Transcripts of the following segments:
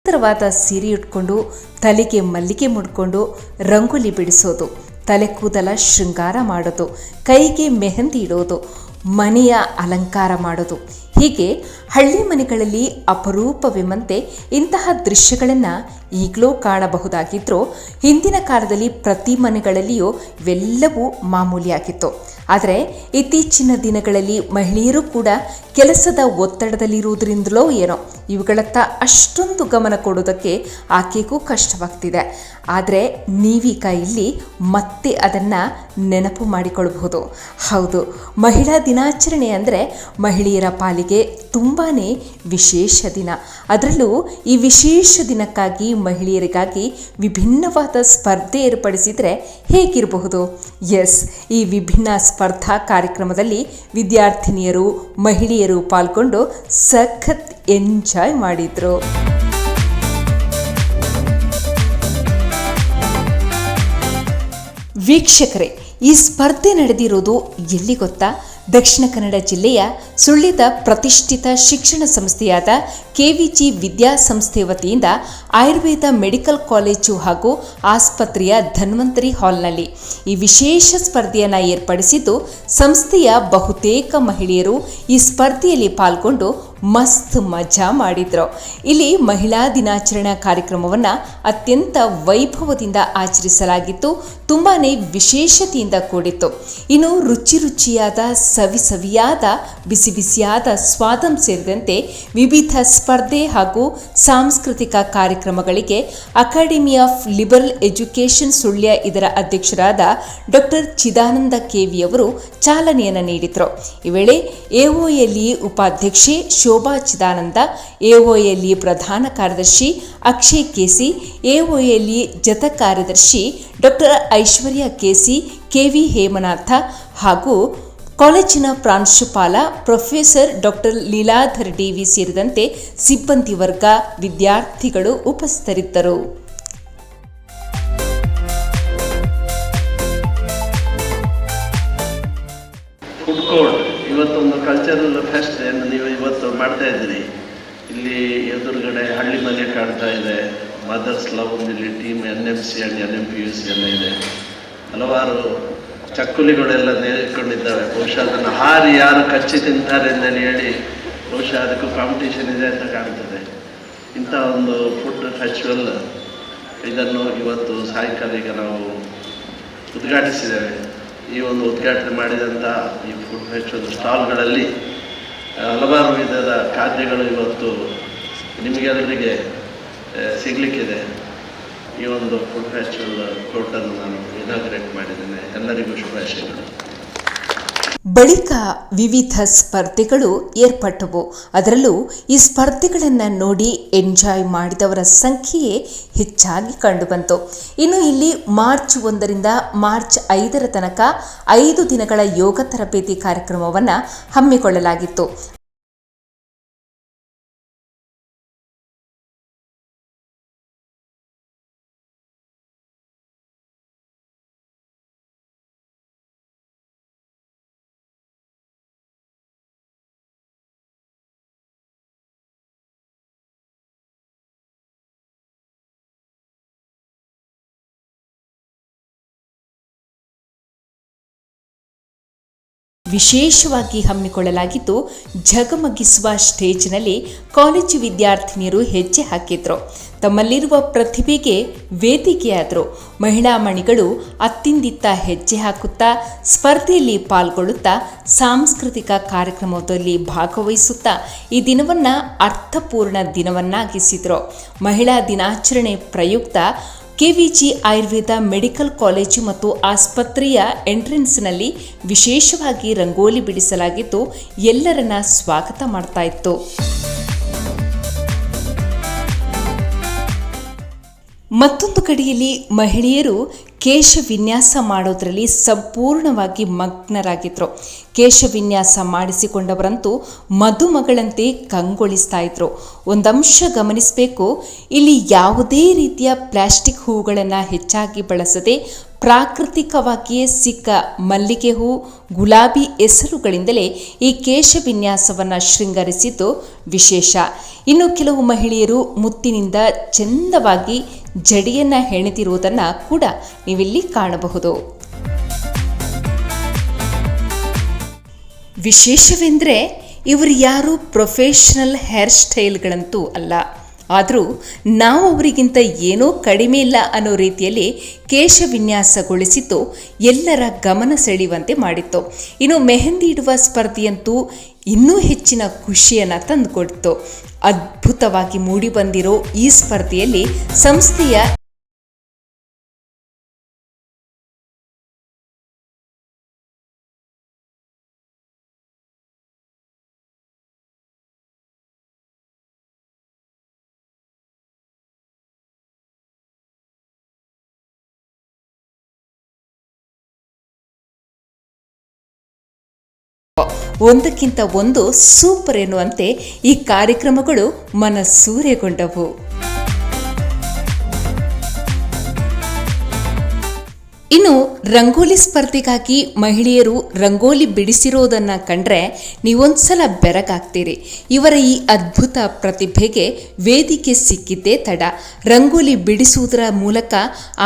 ಎತ್ತರವಾದ ಸೀರೆ ಉಟ್ಕೊಂಡು ತಲೆಗೆ ಮಲ್ಲಿಗೆ ಮುಡ್ಕೊಂಡು ರಂಗೋಲಿ ಬಿಡಿಸೋದು, ತಲೆ ಕೂದಲ ಶೃಂಗಾರ ಮಾಡೋದು, ಕೈಗೆ ಮೆಹಂದಿ ಇಡೋದು, ಮನೆಯ ಅಲಂಕಾರ ಮಾಡೋದು, ಹೀಗೆ ಹಳ್ಳಿ ಮನೆಗಳಲ್ಲಿ ಅಪರೂಪವೆಂಬಂತೆ ಇಂತಹ ದೃಶ್ಯಗಳನ್ನು ಈಗಲೂ ಕಾಣಬಹುದಾಗಿದ್ದರೂ ಹಿಂದಿನ ಕಾಲದಲ್ಲಿ ಪ್ರತಿ ಮನೆಗಳಲ್ಲಿಯೂ ಇವೆಲ್ಲವೂ ಮಾಮೂಲಿಯಾಗಿತ್ತು. ಆದರೆ ಇತ್ತೀಚಿನ ದಿನಗಳಲ್ಲಿ ಮಹಿಳೆಯರು ಕೂಡ ಕೆಲಸದ ಒತ್ತಡದಲ್ಲಿರುವುದರಿಂದಲೋ ಏನೋ ಇವುಗಳತ್ತ ಅಷ್ಟೊಂದು ಗಮನ ಕೊಡೋದಕ್ಕೆ ಆಕೆಗೂ ಕಷ್ಟವಾಗ್ತಿದೆ. ಆದರೆ ನೀವೀಗ ಇಲ್ಲಿ ಮತ್ತೆ ಅದನ್ನು ನೆನಪು ಮಾಡಿಕೊಳ್ಳಬಹುದು. ಹೌದು, ಮಹಿಳಾ ದಿನಾಚರಣೆ ಅಂದರೆ ಮಹಿಳೆಯರ ಪಾಲಿಗೆ ತುಂಬಾ ವಿಶೇಷ ದಿನ. ಅದರಲ್ಲೂ ಈ ವಿಶೇಷ ದಿನಕ್ಕಾಗಿ ಮಹಿಳೆಯರಿಗಾಗಿ ವಿಭಿನ್ನವಾದ ಸ್ಪರ್ಧೆ ಏರ್ಪಡಿಸಿದರೆ ಹೇಗಿರಬಹುದು? ಎಸ್, ಈ ವಿಭಿನ್ನ ಸ್ಪರ್ಧಾ ಕಾರ್ಯಕ್ರಮದಲ್ಲಿ ವಿದ್ಯಾರ್ಥಿನಿಯರು ಮಹಿಳೆಯರು ಪಾಲ್ಗೊಂಡು ಸಖತ್ ಎಂಜಾಯ್ ಮಾಡಿದ್ರು. ವೀಕ್ಷಕರೇ, ಈ ಸ್ಪರ್ಧೆ ನಡೆದಿರೋದು ಎಲ್ಲಿ ಗೊತ್ತಾ? ದಕ್ಷಿಣ ಕನ್ನಡ ಜಿಲ್ಲೆಯ ಸುಳ್ಯದ ಪ್ರತಿಷ್ಠಿತ ಶಿಕ್ಷಣ ಸಂಸ್ಥೆಯಾದ KVG ವಿದ್ಯಾಸಂಸ್ಥೆ ವತಿಯಿಂದ ಆಯುರ್ವೇದ ಮೆಡಿಕಲ್ ಕಾಲೇಜು ಹಾಗೂ ಆಸ್ಪತ್ರೆಯ ಧನ್ವಂತರಿ ಹಾಲ್ನಲ್ಲಿ ಈ ವಿಶೇಷ ಸ್ಪರ್ಧೆಯನ್ನು ಏರ್ಪಡಿಸಿದ್ದು, ಸಂಸ್ಥೆಯ ಬಹುತೇಕ ಮಹಿಳೆಯರು ಈ ಸ್ಪರ್ಧೆಯಲ್ಲಿ ಪಾಲ್ಗೊಂಡು ಮಸ್ತ್ ಮಜಾ ಮಾಡಿದ್ರು. ಇಲ್ಲಿ ಮಹಿಳಾ ದಿನಾಚರಣಾ ಕಾರ್ಯಕ್ರಮವನ್ನು ಅತ್ಯಂತ ವೈಭವದಿಂದ ಆಚರಿಸಲಾಗಿತ್ತು. ತುಂಬಾ ವಿಶೇಷತೆಯಿಂದ ಕೂಡಿತ್ತು. ಇನ್ನು ರುಚಿ ರುಚಿಯಾದ ಸವಿಯಾದ ಬಿಸಿ ಬಿಸಿಯಾದ ಸ್ವಾದಂ ಸೇರಿದಂತೆ ವಿವಿಧ ಸ್ಪರ್ಧೆ ಹಾಗೂ ಸಾಂಸ್ಕೃತಿಕ ಕಾರ್ಯಕ್ರಮಗಳಿಗೆ academy of liberal education Sullia ಇದರ ಅಧ್ಯಕ್ಷರಾದ ಡಾಕ್ಟರ್ ಚಿದಾನಂದ KV ಅವರು ಚಾಲನೆಯನ್ನು ನೀಡಿದರು. ಈ ವೇಳೆ AOLE ಉಪಾಧ್ಯಕ್ಷೆ ಶೋಭಾ ಚಿದಾನಂದ, AOLE ಪ್ರಧಾನ ಕಾರ್ಯದರ್ಶಿ ಅಕ್ಷಯ್ KC, AOLE ಜತ ಕಾರ್ಯದರ್ಶಿ ಡಾಕ್ಟರ್ ಐಶ್ವರ್ಯ KC, KV ಹೇಮನಾಥ ಹಾಗೂ ಕಾಲೇಜಿನ ಪ್ರಾಂಶುಪಾಲ ಪ್ರೊಫೆಸರ್ ಡಾಕ್ಟರ್ ಲೀಲಾಧರ್ DV ಸೇರಿದಂತೆ ಸಿಬ್ಬಂದಿ ವರ್ಗ, ವಿದ್ಯಾರ್ಥಿಗಳು ಉಪಸ್ಥಿತರಿದ್ದರು. ಫುಡ್ ಕೋರ್ಟ್ ಇವತ್ತೊಂದು ಕಲ್ಚರಲ್ ಫೆಸ್ಟ್ ಏನು ನೀವು ಇವತ್ತು ಮಾಡ್ತಾ ಇದ್ದೀರಿ. ಇಲ್ಲಿ ಎದುರುಗಡೆ ಹಳ್ಳಿ ಮನೆ ಕಾಣ್ತಾ ಇದೆ. ಮದರ್ಸ್ ಲವ್ ಇಲ್ಲಿ ಟೀಮ್ NMC ಆ್ಯಂಡ್ NMPUC ಎಲ್ಲ ಇದೆ. ಹಲವಾರು ಚಕ್ಕುಲಿಗಳೆಲ್ಲ ನೇರಿಕೊಂಡಿದ್ದಾವೆ. ಬಹುಶಃ ಅದನ್ನು ಹಾರಿ ಯಾರು ಕಚ್ಚಿ ತಿಂತಾರೆ ಅಂತೇಳಿ ಹೇಳಿ ಬಹುಶಃ ಅದಕ್ಕೂ ಕಾಂಪಿಟೇಷನ್ ಇದೆ ಅಂತ ಕಾಣ್ತದೆ. ಇಂಥ ಒಂದು ಫುಡ್ ಫೆಸ್ಟಿವಲ್ ಇದನ್ನು ಇವತ್ತು ಸಾಯಂಕಾಲ ಈಗ ನಾವು ಉದ್ಘಾಟಿಸಿದ್ದೇವೆ. ಈ ಒಂದು ಉದ್ಘಾಟನೆ ಮಾಡಿದಂಥ ಈ ಫುಡ್ ಫೆಸ್ಟಿವಲ್ ಸ್ಟಾಲ್ಗಳಲ್ಲಿ ಹಲವಾರು ವಿಧದ ಖಾದ್ಯಗಳು ಇವತ್ತು ನಿಮಗೆಲ್ಲರಿಗೆ ಸಿಗಲಿಕ್ಕಿದೆ. ಈ ಒಂದು ಫುಡ್ ಫೆಸ್ಟಿವಲ್ ಕೋರ್ಟನ್ನು ನಾನು ಇನಾಗ್ರೇಟ್ ಮಾಡಿದ್ದೇನೆ. ಎಲ್ಲರಿಗೂ ಶುಭಾಶಯಗಳು. ಬಳಿಕ ವಿವಿಧ ಸ್ಪರ್ಧೆಗಳು ಏರ್ಪಟ್ಟವು. ಅದರಲ್ಲೂ ಈ ಸ್ಪರ್ಧೆಗಳನ್ನು ನೋಡಿ ಎಂಜಾಯ್ ಮಾಡಿದವರ ಸಂಖ್ಯೆಯೇ ಹೆಚ್ಚಾಗಿ ಕಂಡುಬಂತು. ಇನ್ನು ಇಲ್ಲಿ ಮಾರ್ಚ್ 1ರಿಂದ ಮಾರ್ಚ್ 5ರ ತನಕ 5 ದಿನಗಳ ಯೋಗ ತರಬೇತಿ ಕಾರ್ಯಕ್ರಮವನ್ನು ಹಮ್ಮಿಕೊಳ್ಳಲಾಗಿತ್ತು. ವಿಶೇಷವಾಗಿ ಹಮ್ಮಿಕೊಳ್ಳಲಾಗಿದ್ದು, ಝಗಮಗಿಸುವ ಸ್ಟೇಜ್ನಲ್ಲಿ ಕಾಲೇಜು ವಿದ್ಯಾರ್ಥಿನಿಯರು ಹೆಜ್ಜೆ ಹಾಕಿದ್ರು. ತಮ್ಮಲ್ಲಿರುವ ಪ್ರತಿಭೆಗೆ ವೇದಿಕೆಯಾದರು. ಮಹಿಳಾ ಮಣಿಗಳು ಅತ್ತಿಂದಿತ್ತ ಹೆಜ್ಜೆ ಹಾಕುತ್ತಾ, ಸ್ಪರ್ಧೆಯಲ್ಲಿ ಪಾಲ್ಗೊಳ್ಳುತ್ತಾ, ಸಾಂಸ್ಕೃತಿಕ ಕಾರ್ಯಕ್ರಮದಲ್ಲಿ ಭಾಗವಹಿಸುತ್ತಾ ಈ ದಿನವನ್ನು ಅರ್ಥಪೂರ್ಣ ದಿನವನ್ನಾಗಿಸಿದರು. ಮಹಿಳಾ ದಿನಾಚರಣೆ ಪ್ರಯುಕ್ತ KVG ಆಯುರ್ವೇದ ಮೆಡಿಕಲ್ ಕಾಲೇಜು ಮತ್ತು ಆಸ್ಪತ್ರೆಯ ಎಂಟ್ರೆನ್ಸ್ನಲ್ಲಿ ವಿಶೇಷವಾಗಿ ರಂಗೋಲಿ ಬಿಡಿಸಲಾಗಿದ್ದು, ಎಲ್ಲರನ್ನ ಸ್ವಾಗತ ಮಾಡ್ತಾ ಇತ್ತು. ಮತ್ತೊಂದು ಕಡೆಯಲ್ಲಿ ಮಹಿಳೆಯರು ಕೇಶ ವಿನ್ಯಾಸ ಮಾಡೋದ್ರಲ್ಲಿ ಸಂಪೂರ್ಣವಾಗಿ ಮಗ್ನರಾಗಿದ್ರು. ಕೇಶ ವಿನ್ಯಾಸ ಮಾಡಿಸಿಕೊಂಡವರಂತೂ ಮದುಮಗಳಂತೆ ಕಂಗೊಳಿಸ್ತಾ ಇದ್ರು. ಒಂದಂಶ ಗಮನಿಸಬೇಕು, ಇಲ್ಲಿ ಯಾವುದೇ ರೀತಿಯ ಪ್ಲಾಸ್ಟಿಕ್ ಹೂಗಳನ್ನು ಹೆಚ್ಚಾಗಿ ಬಳಸದೆ ಪ್ರಾಕೃತಿಕವಾಗಿಯೇ ಸಿಕ್ಕ ಮಲ್ಲಿಗೆ ಹೂ, ಗುಲಾಬಿ ಹೆಸರುಗಳಿಂದಲೇ ಈ ಕೇಶ ವಿನ್ಯಾಸವನ್ನು ಶೃಂಗರಿಸಿದ್ದು ವಿಶೇಷ. ಇನ್ನು ಕೆಲವು ಮಹಿಳೆಯರು ಮುತ್ತಿನಿಂದ ಚೆಂದವಾಗಿ ಜಡೆಯನ್ನು ಹೆಣೆದಿರುವುದನ್ನು ಕೂಡ ನೀವಿಲ್ಲಿ ಕಾಣಬಹುದು. ವಿಶೇಷವೆಂದರೆ ಇವರು ಯಾರು ಪ್ರೊಫೆಷನಲ್ ಹೇರ್ ಸ್ಟೈಲ್ಗಳಂತೂ ಅಲ್ಲ. ಆದರೂ ನಾವು ಅವರಿಗಿಂತ ಏನೋ ಕಡಿಮೆ ಇಲ್ಲ ಅನ್ನೋ ರೀತಿಯಲ್ಲಿ ಕೇಶ ವಿನ್ಯಾಸಗೊಳಿಸಿದ್ದು ಎಲ್ಲರ ಗಮನ ಸೆಳೆಯುವಂತೆ ಮಾಡಿತ್ತು. ಇನ್ನು ಮೆಹಂದಿ ಇಡುವ ಸ್ಪರ್ಧೆಯಂತೂ ಇನ್ನೂ ಹೆಚ್ಚಿನ ಖುಷಿಯನ್ನು ತಂದುಕೊಡ್ತು. ಅದ್ಭುತವಾಗಿ ಮೂಡಿಬಂದಿರೋ ಈ ಸ್ಪರ್ಧೆಯಲ್ಲಿ ಸಂಸ್ಥೆಯ ಒಂದಕ್ಕಿಂತ ಒಂದು ಸೂಪರ್ ಎನ್ನುವಂತೆ ಈ ಕಾರ್ಯಕ್ರಮಗಳು ಮನಸೂರೆಗೊಂಡವು. ಇನ್ನು ರಂಗೋಲಿ ಸ್ಪರ್ಧೆಗಾಗಿ ಮಹಿಳೆಯರು ರಂಗೋಲಿ ಬಿಡಿಸಿರೋದನ್ನು ಕಂಡ್ರೆ ನೀವೊಂದ್ಸಲ ಬೆರಗಾಗ್ತೀರಿ. ಇವರ ಈ ಅದ್ಭುತ ಪ್ರತಿಭೆಗೆ ವೇದಿಕೆ ಸಿಕ್ಕಿದ್ದೇ ತಡ. ರಂಗೋಲಿ ಬಿಡಿಸುವುದರ ಮೂಲಕ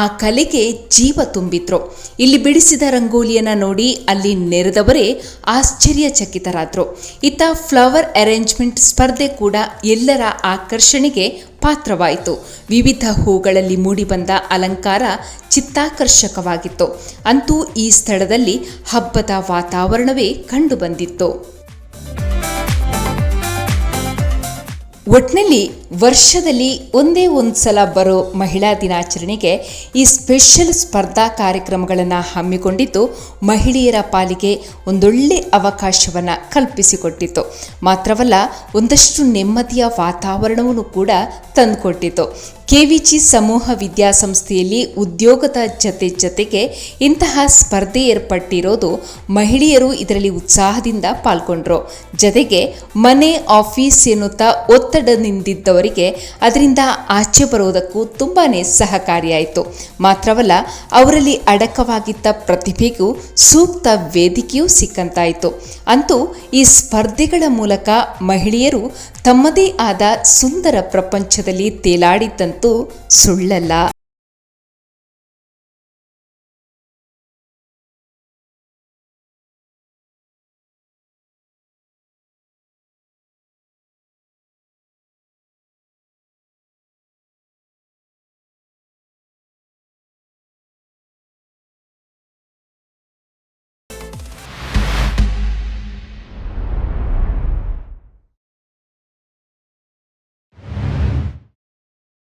ಆ ಕಲೆಗೆ ಜೀವ ತುಂಬಿದ್ರು. ಇಲ್ಲಿ ಬಿಡಿಸಿದ ರಂಗೋಲಿಯನ್ನು ನೋಡಿ ಅಲ್ಲಿ ನೆರೆದವರೇ ಆಶ್ಚರ್ಯಚಕಿತರಾದರು. ಇತ್ತ ಫ್ಲವರ್ ಅರೇಂಜ್ಮೆಂಟ್ ಸ್ಪರ್ಧೆ ಕೂಡ ಎಲ್ಲರ ಆಕರ್ಷಣೆಗೆ ಪಾತ್ರವಾಯಿತು. ವಿವಿಧ ಹೂಗಳಲ್ಲಿ ಮೂಡಿಬಂದ ಅಲಂಕಾರ ಚಿತ್ತಾಕರ್ಷಕವಾಗಿತ್ತು. ಅಂತೂ ಈ ಸ್ಥಳದಲ್ಲಿ ಹಬ್ಬದ ವಾತಾವರಣವೇ ಕಂಡುಬಂದಿತ್ತು. ಒಟ್ನಲ್ಲಿ ವರ್ಷದಲ್ಲಿ ಒಂದೇ ಒಂದು ಸಲ ಬರೋ ಮಹಿಳಾ ದಿನಾಚರಣೆಗೆ ಈ ಸ್ಪೆಷಲ್ ಸ್ಪರ್ಧಾ ಕಾರ್ಯಕ್ರಮಗಳನ್ನು ಹಮ್ಮಿಕೊಂಡಿದ್ದು ಮಹಿಳೆಯರ ಪಾಲಿಗೆ ಒಂದೊಳ್ಳೆ ಅವಕಾಶವನ್ನು ಕಲ್ಪಿಸಿಕೊಟ್ಟಿತ್ತು. ಮಾತ್ರವಲ್ಲ, ಒಂದಷ್ಟು ನೆಮ್ಮದಿಯ ವಾತಾವರಣವನ್ನು ಕೂಡ ತಂದುಕೊಟ್ಟಿತ್ತು. ಕೆವಿಜಿ ಸಮೂಹ ವಿದ್ಯಾಸಂಸ್ಥೆಯಲ್ಲಿ ಉದ್ಯೋಗದ ಜೊತೆಗೆ ಇಂತಹ ಸ್ಪರ್ಧೆ ಏರ್ಪಟ್ಟಿರೋದು ಮಹಿಳೆಯರು ಇದರಲ್ಲಿ ಉತ್ಸಾಹದಿಂದ ಪಾಲ್ಗೊಂಡ್ರು. ಜೊತೆಗೆ ಮನೆ, ಆಫೀಸ್ ಎನ್ನುತ್ತಾ ಒತ್ತಡದಿಂದಿದ್ದವರಿಗೆ ಅದರಿಂದ ಆಚೆ ಬರೋದಕ್ಕೂ ತುಂಬಾ ಸಹಕಾರಿಯಾಯಿತು. ಮಾತ್ರವಲ್ಲ, ಅವರಲ್ಲಿ ಅಡಕವಾಗಿದ್ದ ಪ್ರತಿಭೆಗೂ ಸೂಕ್ತ ವೇದಿಕೆಯೂ ಸಿಕ್ಕಂತಾಯಿತು. ಅಂತೂ ಈ ಸ್ಪರ್ಧೆಗಳ ಮೂಲಕ ಮಹಿಳೆಯರು ತಮ್ಮದೇ ಆದ ಸುಂದರ ಪ್ರಪಂಚದಲ್ಲಿ ತೇಲಾಡಿದ್ದಂತೂ ಸುಳ್ಳಲ್ಲ.